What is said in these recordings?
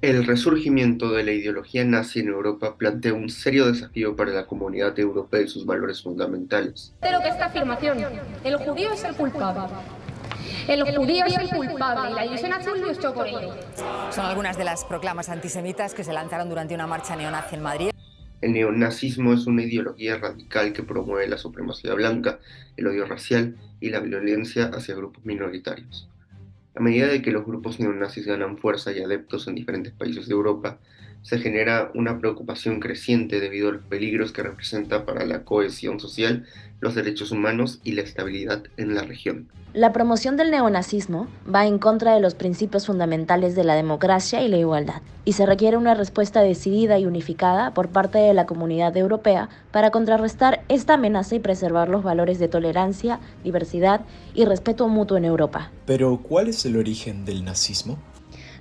El resurgimiento de la ideología nazi en Europa plantea un serio desafío para la comunidad europea y sus valores fundamentales. Pero que esta afirmación, el judío es el culpable. El judío es el culpable y la división azul luchó por ello. Son algunas de las proclamas antisemitas que se lanzaron durante una marcha neonazi en Madrid. El neonazismo es una ideología radical que promueve la supremacía blanca, el odio racial y la violencia hacia grupos minoritarios. A medida de que los grupos neonazis ganan fuerza y adeptos en diferentes países de Europa, se genera una preocupación creciente debido a los peligros que representa para la cohesión social, los derechos humanos y la estabilidad en la región. La promoción del neonazismo va en contra de los principios fundamentales de la democracia y la igualdad, y se requiere una respuesta decidida y unificada por parte de la comunidad europea para contrarrestar esta amenaza y preservar los valores de tolerancia, diversidad y respeto mutuo en Europa. Pero, ¿cuál es el origen del nazismo?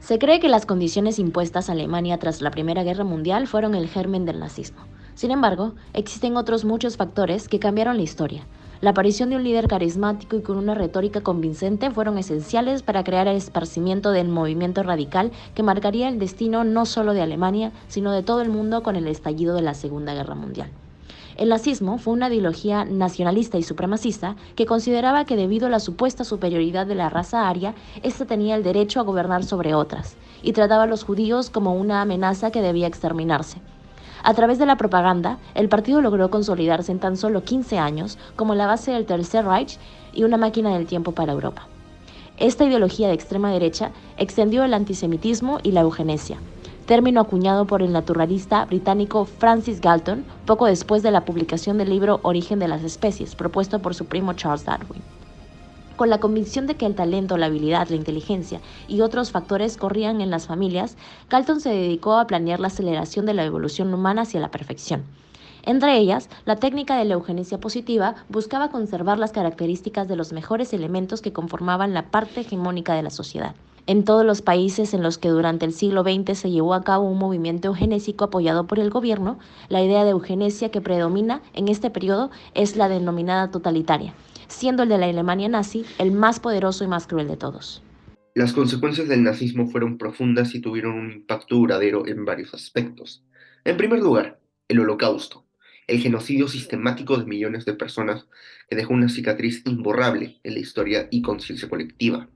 Se cree que las condiciones impuestas a Alemania tras la Primera Guerra Mundial fueron el germen del nazismo. Sin embargo, existen otros muchos factores que cambiaron la historia. La aparición de un líder carismático y con una retórica convincente fueron esenciales para crear el esparcimiento del movimiento radical que marcaría el destino no solo de Alemania, sino de todo el mundo con el estallido de la Segunda Guerra Mundial. El nazismo fue una ideología nacionalista y supremacista que consideraba que debido a la supuesta superioridad de la raza aria, ésta tenía el derecho a gobernar sobre otras, y trataba a los judíos como una amenaza que debía exterminarse. A través de la propaganda, el partido logró consolidarse en tan solo 15 años como la base del Tercer Reich y una máquina del tiempo para Europa. Esta ideología de extrema derecha extendió el antisemitismo y la eugenesia, término acuñado por el naturalista británico Francis Galton poco después de la publicación del libro Origen de las especies, propuesto por su primo Charles Darwin. Con la convicción de que el talento, la habilidad, la inteligencia y otros factores corrían en las familias, Galton se dedicó a planear la aceleración de la evolución humana hacia la perfección. Entre ellas, la técnica de la eugenesia positiva buscaba conservar las características de los mejores elementos que conformaban la parte hegemónica de la sociedad. En todos los países en los que durante el siglo XX se llevó a cabo un movimiento eugenésico apoyado por el gobierno, la idea de eugenesia que predomina en este periodo es la denominada totalitaria, siendo el de la Alemania nazi el más poderoso y más cruel de todos. Las consecuencias del nazismo fueron profundas y tuvieron un impacto duradero en varios aspectos. En primer lugar, el Holocausto, el genocidio sistemático de millones de personas que dejó una cicatriz imborrable en la historia y conciencia colectiva,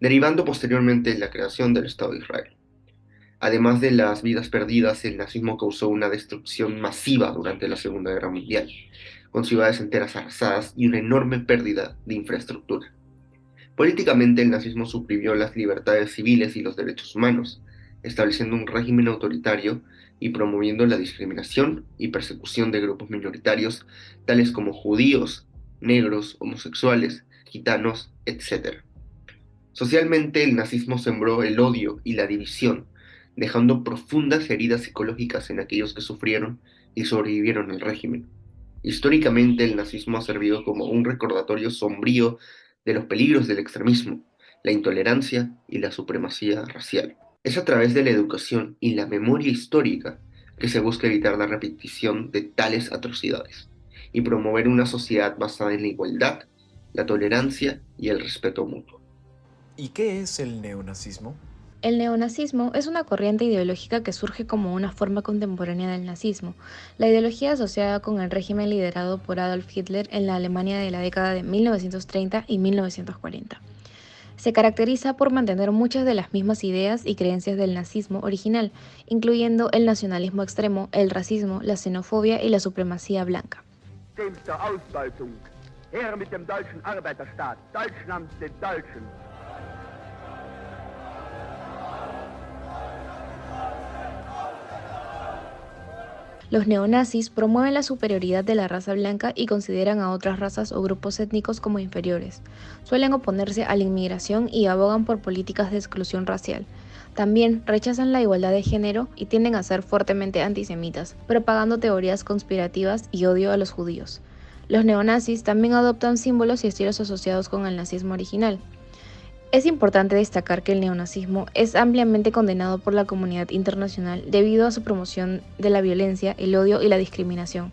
derivando posteriormente en la creación del Estado de Israel. Además de las vidas perdidas, el nazismo causó una destrucción masiva durante la Segunda Guerra Mundial, con ciudades enteras arrasadas y una enorme pérdida de infraestructura. Políticamente, el nazismo suprimió las libertades civiles y los derechos humanos, estableciendo un régimen autoritario y promoviendo la discriminación y persecución de grupos minoritarios, tales como judíos, negros, homosexuales, gitanos, etc. Socialmente, el nazismo sembró el odio y la división, dejando profundas heridas psicológicas en aquellos que sufrieron y sobrevivieron al régimen. Históricamente, el nazismo ha servido como un recordatorio sombrío de los peligros del extremismo, la intolerancia y la supremacía racial. Es a través de la educación y la memoria histórica que se busca evitar la repetición de tales atrocidades y promover una sociedad basada en la igualdad, la tolerancia y el respeto mutuo. ¿Y qué es el neonazismo? El neonazismo es una corriente ideológica que surge como una forma contemporánea del nazismo. La ideología asociada con el régimen liderado por Adolf Hitler en la Alemania de la década de 1930 y 1940. Se caracteriza por mantener muchas de las mismas ideas y creencias del nazismo original, incluyendo el nacionalismo extremo, el racismo, la xenofobia y la supremacía blanca. Los neonazis promueven la superioridad de la raza blanca y consideran a otras razas o grupos étnicos como inferiores. Suelen oponerse a la inmigración y abogan por políticas de exclusión racial. También rechazan la igualdad de género y tienden a ser fuertemente antisemitas, propagando teorías conspirativas y odio a los judíos. Los neonazis también adoptan símbolos y estilos asociados con el nazismo original. Es importante destacar que el neonazismo es ampliamente condenado por la comunidad internacional debido a su promoción de la violencia, el odio y la discriminación.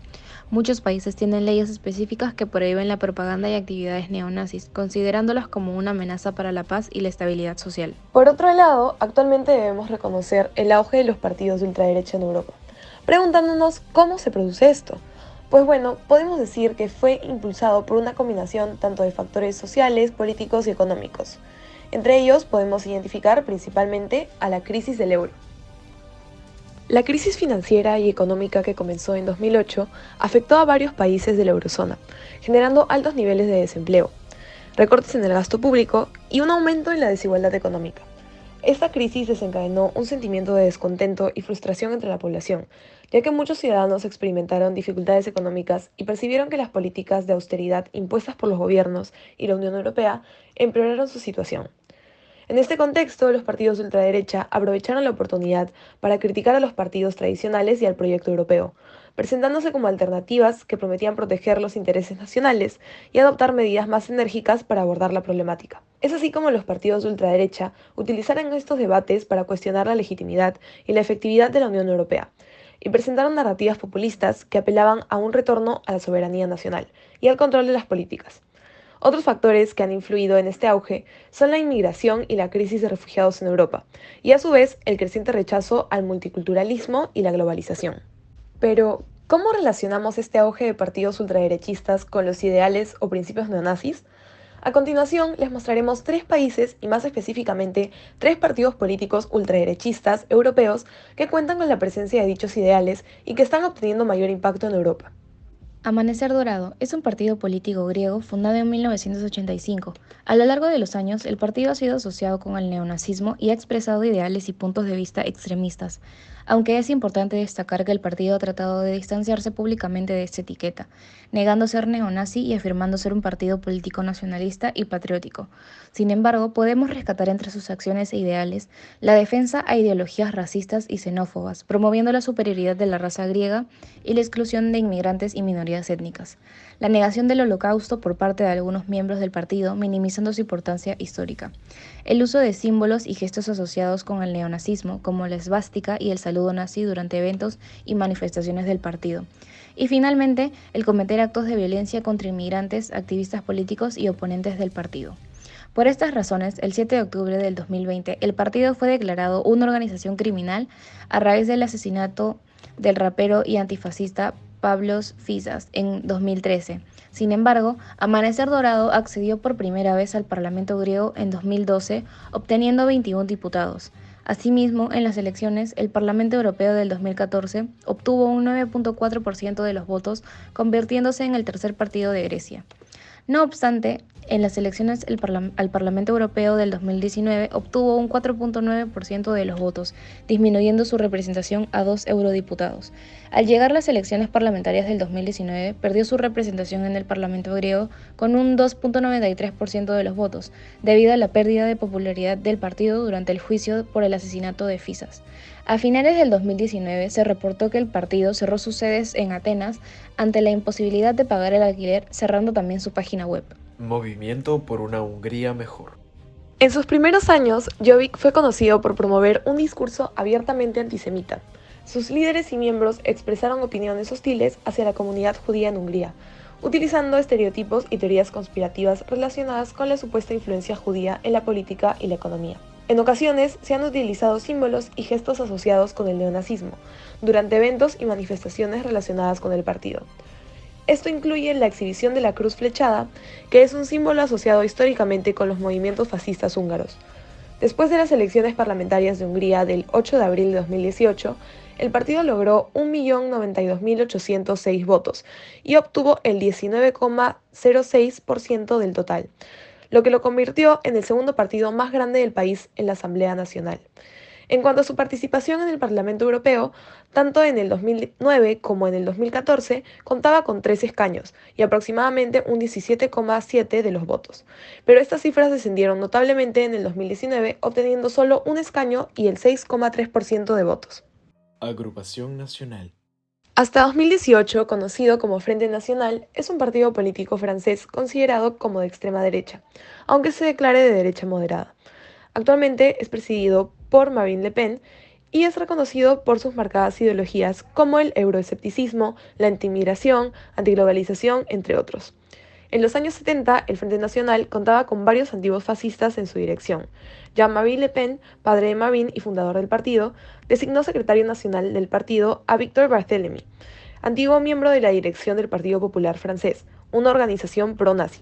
Muchos países tienen leyes específicas que prohíben la propaganda y actividades neonazis, considerándolas como una amenaza para la paz y la estabilidad social. Por otro lado, actualmente debemos reconocer el auge de los partidos de ultraderecha en Europa, preguntándonos cómo se produce esto. Pues bueno, podemos decir que fue impulsado por una combinación tanto de factores sociales, políticos y económicos. Entre ellos podemos identificar principalmente a la crisis del euro. La crisis financiera y económica que comenzó en 2008 afectó a varios países de la eurozona, generando altos niveles de desempleo, recortes en el gasto público y un aumento en la desigualdad económica. Esta crisis desencadenó un sentimiento de descontento y frustración entre la población, ya que muchos ciudadanos experimentaron dificultades económicas y percibieron que las políticas de austeridad impuestas por los gobiernos y la Unión Europea empeoraron su situación. En este contexto, los partidos de ultraderecha aprovecharon la oportunidad para criticar a los partidos tradicionales y al proyecto europeo, presentándose como alternativas que prometían proteger los intereses nacionales y adoptar medidas más enérgicas para abordar la problemática. Es así como los partidos de ultraderecha utilizaron estos debates para cuestionar la legitimidad y la efectividad de la Unión Europea, y presentaron narrativas populistas que apelaban a un retorno a la soberanía nacional y al control de las políticas. Otros factores que han influido en este auge son la inmigración y la crisis de refugiados en Europa, y a su vez el creciente rechazo al multiculturalismo y la globalización. Pero, ¿cómo relacionamos este auge de partidos ultraderechistas con los ideales o principios neonazis? A continuación, les mostraremos 3 países y más específicamente 3 partidos políticos ultraderechistas europeos que cuentan con la presencia de dichos ideales y que están obteniendo mayor impacto en Europa. Amanecer Dorado es un partido político griego fundado en 1985. A lo largo de los años, el partido ha sido asociado con el neonazismo y ha expresado ideales y puntos de vista extremistas, aunque es importante destacar que el partido ha tratado de distanciarse públicamente de esta etiqueta, negando ser neonazi y afirmando ser un partido político nacionalista y patriótico. Sin embargo, podemos rescatar entre sus acciones e ideales la defensa a ideologías racistas y xenófobas, promoviendo la superioridad de la raza griega y la exclusión de inmigrantes y minorías étnicas. La negación del Holocausto por parte de algunos miembros del partido, minimizando su importancia histórica. El uso de símbolos y gestos asociados con el neonazismo, como la esvástica y el saludo nazi durante eventos y manifestaciones del partido. Y finalmente, el cometer actos de violencia contra inmigrantes, activistas políticos y oponentes del partido. Por estas razones, el 7 de octubre del 2020, el partido fue declarado una organización criminal a raíz del asesinato del rapero y antifascista Pavlos Fyssas en 2013. Sin embargo, Amanecer Dorado accedió por primera vez al Parlamento griego en 2012, obteniendo 21 diputados. Asimismo, en las elecciones, el Parlamento Europeo del 2014 obtuvo un 9.4% de los votos, convirtiéndose en el tercer partido de Grecia. No obstante, en las elecciones al Parlamento Europeo del 2019 obtuvo un 4.9% de los votos, disminuyendo su representación a 2 eurodiputados. Al llegar las elecciones parlamentarias del 2019, perdió su representación en el Parlamento griego con un 2.93% de los votos, debido a la pérdida de popularidad del partido durante el juicio por el asesinato de Fyssas. A finales del 2019 se reportó que el partido cerró sus sedes en Atenas ante la imposibilidad de pagar el alquiler, cerrando también su página web. Movimiento por una Hungría mejor. En sus primeros años, Jobbik fue conocido por promover un discurso abiertamente antisemita. Sus líderes y miembros expresaron opiniones hostiles hacia la comunidad judía en Hungría, utilizando estereotipos y teorías conspirativas relacionadas con la supuesta influencia judía en la política y la economía. En ocasiones se han utilizado símbolos y gestos asociados con el neonazismo, durante eventos y manifestaciones relacionadas con el partido. Esto incluye la exhibición de la cruz flechada, que es un símbolo asociado históricamente con los movimientos fascistas húngaros. Después de las elecciones parlamentarias de Hungría del 8 de abril de 2018, el partido logró 1.092.806 votos y obtuvo el 19,06% del total, lo que lo convirtió en el segundo partido más grande del país en la Asamblea Nacional. En cuanto a su participación en el Parlamento Europeo, tanto en el 2009 como en el 2014 contaba con 3 escaños y aproximadamente un 17,7% de los votos. Pero estas cifras descendieron notablemente en el 2019, obteniendo solo un escaño y el 6,3% de votos. Agrupación Nacional. Hasta 2018, conocido como Frente Nacional, es un partido político francés considerado como de extrema derecha, aunque se declare de derecha moderada. Actualmente es presidido por Marine Le Pen y es reconocido por sus marcadas ideologías como el euroescepticismo, la antimigración, antiglobalización, entre otros. En los años 70, el Frente Nacional contaba con varios antiguos fascistas en su dirección. Jean-Marie Le Pen, padre de Marine y fundador del partido, designó secretario nacional del partido a Victor Barthélemy, antiguo miembro de la dirección del Partido Popular Francés, una organización pro-nazi.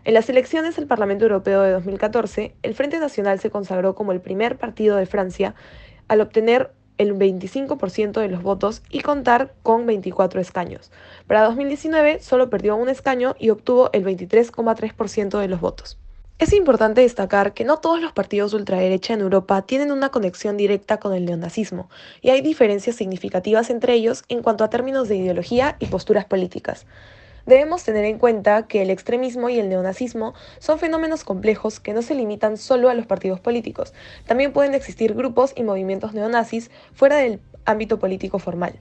En las elecciones al Parlamento Europeo de 2014, el Frente Nacional se consagró como el primer partido de Francia al obtener el 25% de los votos y contar con 24 escaños. Para 2019 solo perdió un escaño y obtuvo el 23,3% de los votos. Es importante destacar que no todos los partidos ultraderecha en Europa tienen una conexión directa con el neonazismo, y hay diferencias significativas entre ellos en cuanto a términos de ideología y posturas políticas. Debemos tener en cuenta que el extremismo y el neonazismo son fenómenos complejos que no se limitan solo a los partidos políticos. También pueden existir grupos y movimientos neonazis fuera del ámbito político formal,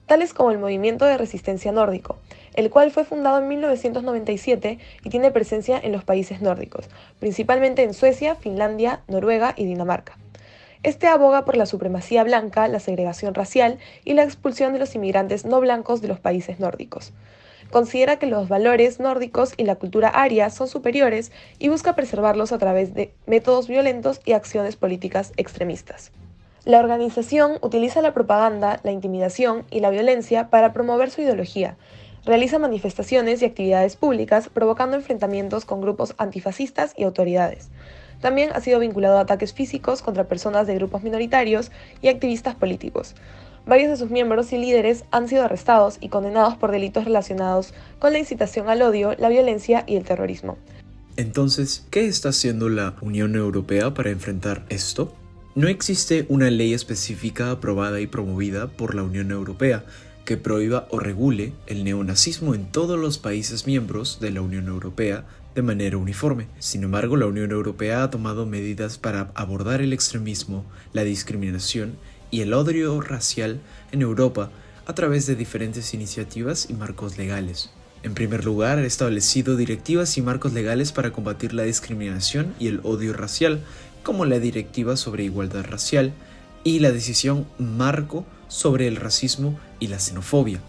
tales como el Movimiento de Resistencia Nórdico, el cual fue fundado en 1997 y tiene presencia en los países nórdicos, principalmente en Suecia, Finlandia, Noruega y Dinamarca. Este aboga por la supremacía blanca, la segregación racial y la expulsión de los inmigrantes no blancos de los países nórdicos. Considera que los valores nórdicos y la cultura aria son superiores y busca preservarlos a través de métodos violentos y acciones políticas extremistas. La organización utiliza la propaganda, la intimidación y la violencia para promover su ideología. Realiza manifestaciones y actividades públicas provocando enfrentamientos con grupos antifascistas y autoridades. También ha sido vinculado a ataques físicos contra personas de grupos minoritarios y activistas políticos. Varios de sus miembros y líderes han sido arrestados y condenados por delitos relacionados con la incitación al odio, la violencia y el terrorismo. Entonces, ¿qué está haciendo la Unión Europea para enfrentar esto? No existe una ley específica aprobada y promovida por la Unión Europea que prohíba o regule el neonazismo en todos los países miembros de la Unión Europea de manera uniforme. Sin embargo, la Unión Europea ha tomado medidas para abordar el extremismo, la discriminación y el odio racial en Europa a través de diferentes iniciativas y marcos legales. En primer lugar, ha establecido directivas y marcos legales para combatir la discriminación y el odio racial, como la Directiva sobre Igualdad Racial y la Decisión Marco sobre el Racismo y la Xenofobia.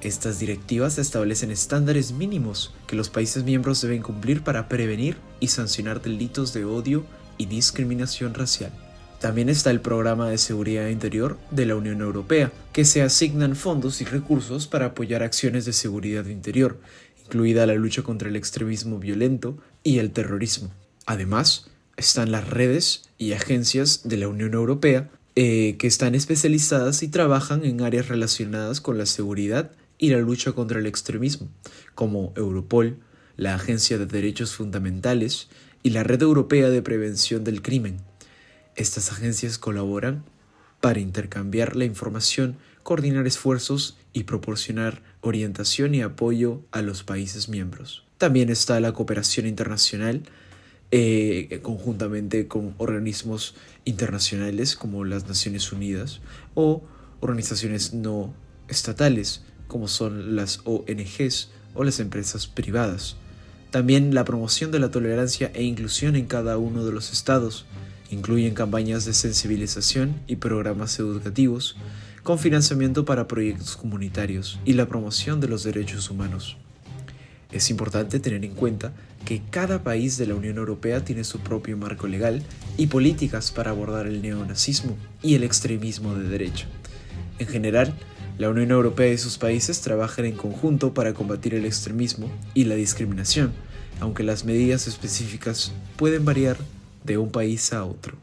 Estas directivas establecen estándares mínimos que los países miembros deben cumplir para prevenir y sancionar delitos de odio y discriminación racial. También está el Programa de Seguridad Interior de la Unión Europea, que se asignan fondos y recursos para apoyar acciones de seguridad interior, incluida la lucha contra el extremismo violento y el terrorismo. Además, están las redes y agencias de la Unión Europea que están especializadas y trabajan en áreas relacionadas con la seguridad y la lucha contra el extremismo, como Europol, la Agencia de Derechos Fundamentales y la Red Europea de Prevención del Crimen. Estas agencias colaboran para intercambiar la información, coordinar esfuerzos y proporcionar orientación y apoyo a los países miembros. También está la cooperación internacional, conjuntamente con organismos internacionales como las Naciones Unidas o organizaciones no estatales como son las ONGs o las empresas privadas. También la promoción de la tolerancia e inclusión en cada uno de los estados. Incluyen campañas de sensibilización y programas educativos con financiamiento para proyectos comunitarios y la promoción de los derechos humanos. Es importante tener en cuenta que cada país de la Unión Europea tiene su propio marco legal y políticas para abordar el neonazismo y el extremismo de derecha. En general, la Unión Europea y sus países trabajan en conjunto para combatir el extremismo y la discriminación, aunque las medidas específicas pueden variar de un país a otro.